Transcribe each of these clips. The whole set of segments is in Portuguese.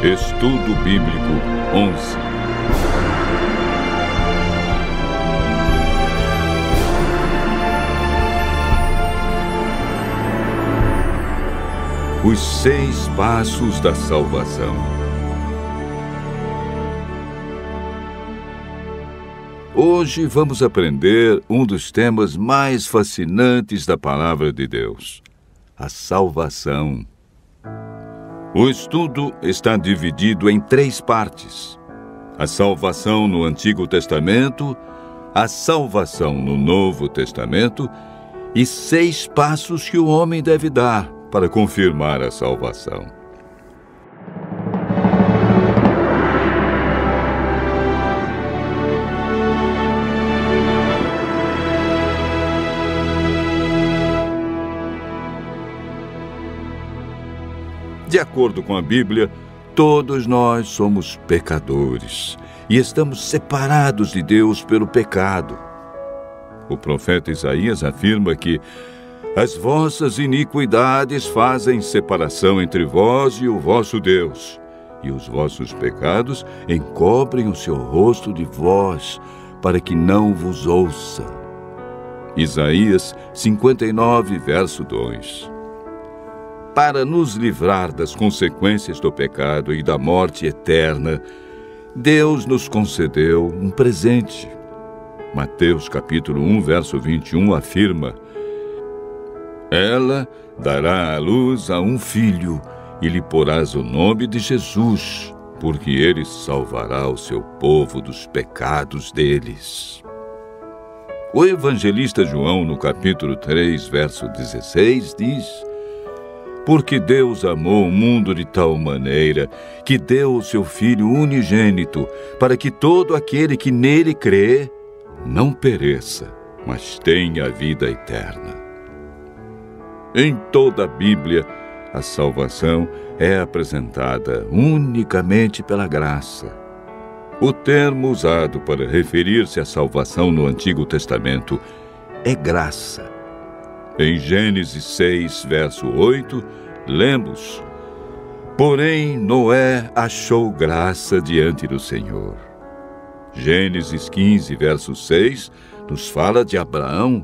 Estudo Bíblico 11. Os 6 passos da salvação. Hoje vamos aprender um dos temas mais fascinantes da Palavra de Deus: a salvação. O estudo está dividido em 3 partes: a salvação no Antigo Testamento, a salvação no Novo Testamento e 6 passos que o homem deve dar para confirmar a salvação. De acordo com a Bíblia, todos nós somos pecadores e estamos separados de Deus pelo pecado. O profeta Isaías afirma que as vossas iniquidades fazem separação entre vós e o vosso Deus, e os vossos pecados encobrem o seu rosto de vós, para que não vos ouça. Isaías 59, verso 2. Para nos livrar das consequências do pecado e da morte eterna, Deus nos concedeu um presente. Mateus capítulo 1, verso 21 afirma: ela dará à luz a um filho, e lhe porás o nome de Jesus, porque ele salvará o seu povo dos pecados deles. O evangelista João, no capítulo 3, verso 16, diz: porque Deus amou o mundo de tal maneira que deu o seu Filho unigênito, para que todo aquele que nele crê não pereça, mas tenha a vida eterna. Em toda a Bíblia, a salvação é apresentada unicamente pela graça. O termo usado para referir-se à salvação no Antigo Testamento é graça. Em Gênesis 6, verso 8, lemos: porém Noé achou graça diante do Senhor. Gênesis 15, verso 6, nos fala de Abraão.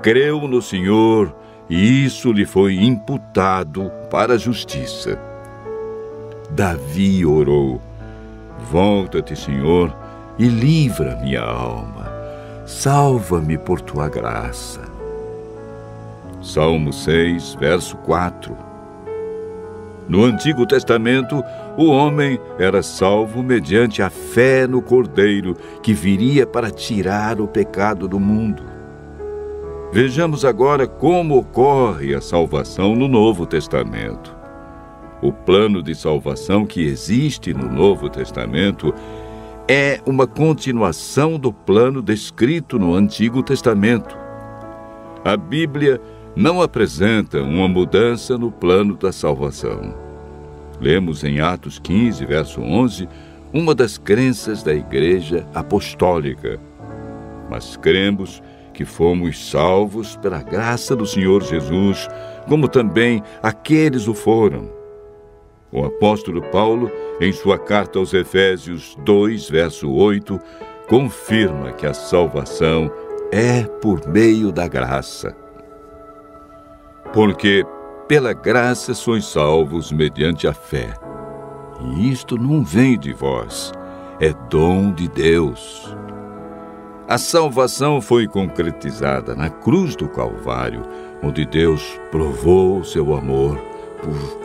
Creu no Senhor, e isso lhe foi imputado para a justiça. Davi orou: volta-te, Senhor, e livra minha alma. Salva-me por tua graça. Salmo 6, verso 4. No Antigo Testamento, o homem era salvo mediante a fé no Cordeiro, que viria para tirar o pecado do mundo. Vejamos agora como ocorre a salvação no Novo Testamento. O plano de salvação que existe no Novo Testamento é uma continuação do plano descrito no Antigo Testamento. A Bíblia não apresenta uma mudança no plano da salvação. Lemos em Atos 15, verso 11, uma das crenças da Igreja Apostólica. Mas cremos que fomos salvos pela graça do Senhor Jesus, como também aqueles o foram. O apóstolo Paulo, em sua carta aos Efésios 2, verso 8, confirma que a salvação é por meio da graça. Porque pela graça sois salvos mediante a fé. E isto não vem de vós, é dom de Deus. A salvação foi concretizada na cruz do Calvário, onde Deus provou o seu amor por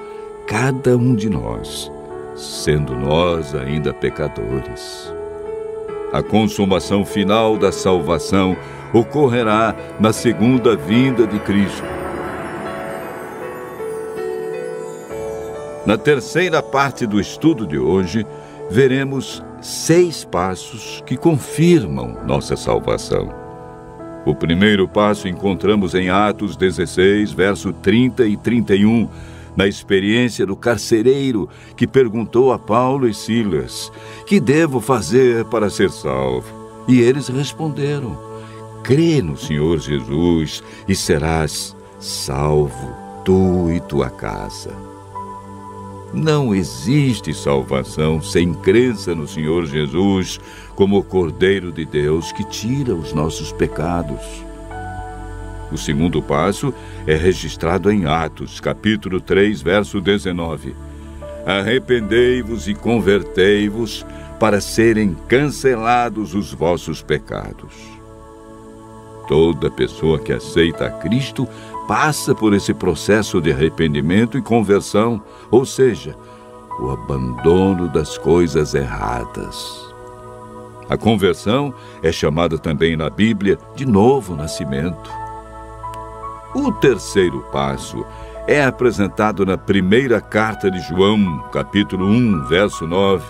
cada um de nós, sendo nós ainda pecadores. A consumação final da salvação ocorrerá na segunda vinda de Cristo. Na terceira parte do estudo de hoje, veremos 6 passos que confirmam nossa salvação. O primeiro passo encontramos em Atos 16, verso 30 e 31, na experiência do carcereiro que perguntou a Paulo e Silas: que devo fazer para ser salvo? E eles responderam: crê no Senhor Jesus e serás salvo, tu e tua casa. Não existe salvação sem crença no Senhor Jesus como o Cordeiro de Deus que tira os nossos pecados. O segundo passo é registrado em Atos, capítulo 3, verso 19. Arrependei-vos e convertei-vos para serem cancelados os vossos pecados. Toda pessoa que aceita a Cristo passa por esse processo de arrependimento e conversão, ou seja, o abandono das coisas erradas. A conversão é chamada também na Bíblia de novo nascimento. O terceiro passo é apresentado na primeira carta de João, capítulo 1, verso 9.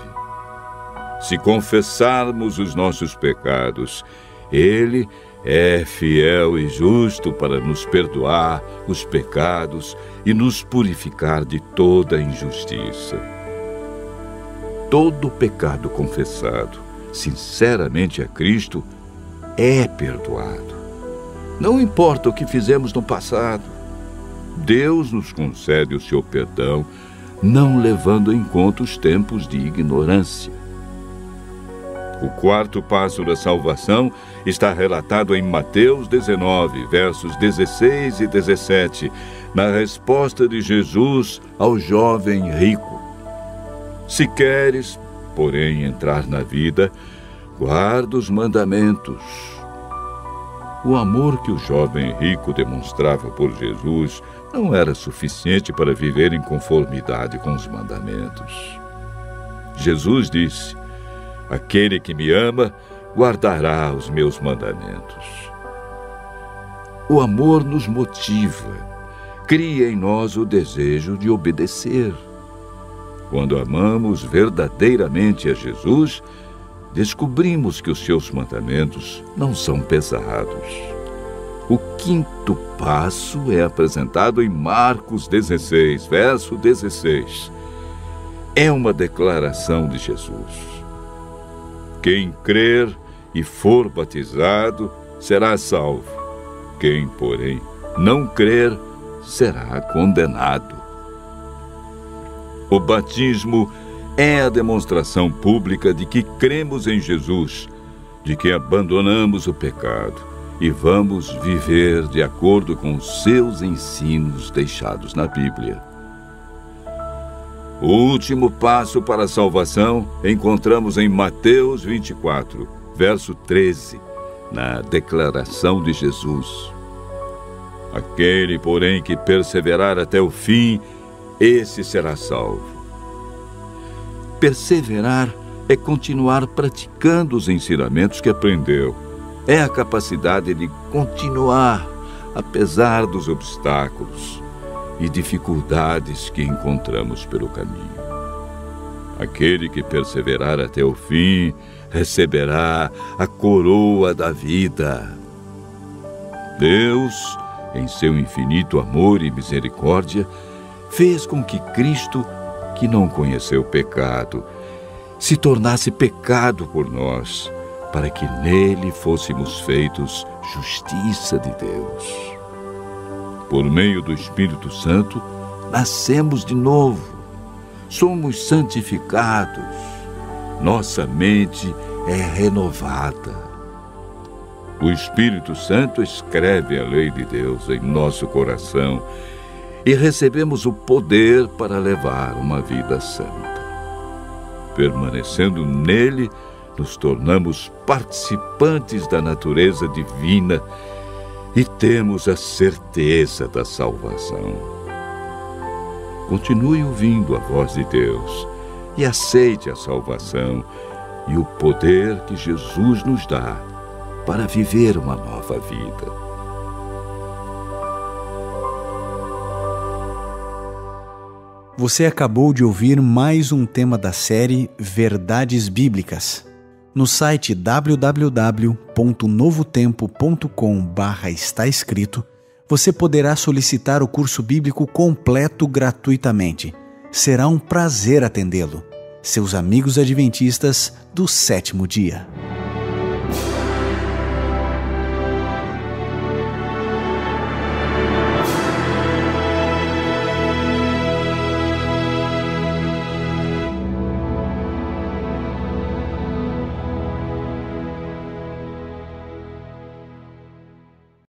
Se confessarmos os nossos pecados, Ele é fiel e justo para nos perdoar os pecados e nos purificar de toda injustiça. Todo pecado confessado sinceramente a Cristo é perdoado. Não importa o que fizemos no passado, Deus nos concede o seu perdão, não levando em conta os tempos de ignorância. O quarto passo da salvação está relatado em Mateus 19, versos 16 e 17, na resposta de Jesus ao jovem rico. Se queres, porém, entrar na vida, guarda os mandamentos. O amor que o jovem rico demonstrava por Jesus não era suficiente para viver em conformidade com os mandamentos. Jesus disse: aquele que me ama, guardará os meus mandamentos. O amor nos motiva, cria em nós o desejo de obedecer. Quando amamos verdadeiramente a Jesus, descobrimos que os seus mandamentos não são pesados. O quinto passo é apresentado em Marcos 16, verso 16. É uma declaração de Jesus. Quem crer e for batizado será salvo. Quem, porém, não crer será condenado. O batismo é a demonstração pública de que cremos em Jesus, de que abandonamos o pecado e vamos viver de acordo com os seus ensinos deixados na Bíblia. O último passo para a salvação encontramos em Mateus 24, verso 13, na declaração de Jesus. Aquele, porém, que perseverar até o fim, esse será salvo. Perseverar é continuar praticando os ensinamentos que aprendeu. É a capacidade de continuar, apesar dos obstáculos e dificuldades que encontramos pelo caminho. Aquele que perseverar até o fim receberá a coroa da vida. Deus, em seu infinito amor e misericórdia, fez com que Cristo, que não conheceu pecado, se tornasse pecado por nós, para que nele fôssemos feitos justiça de Deus. Por meio do Espírito Santo, nascemos de novo, somos santificados, nossa mente é renovada. O Espírito Santo escreve a lei de Deus em nosso coração e recebemos o poder para levar uma vida santa. Permanecendo nele, nos tornamos participantes da natureza divina e temos a certeza da salvação. Continue ouvindo a voz de Deus e aceite a salvação e o poder que Jesus nos dá para viver uma nova vida. Você acabou de ouvir mais um tema da série Verdades Bíblicas. No site www.novotempo.com/está escrito, você poderá solicitar o curso bíblico completo gratuitamente. Será um prazer atendê-lo. Seus amigos adventistas do sétimo dia.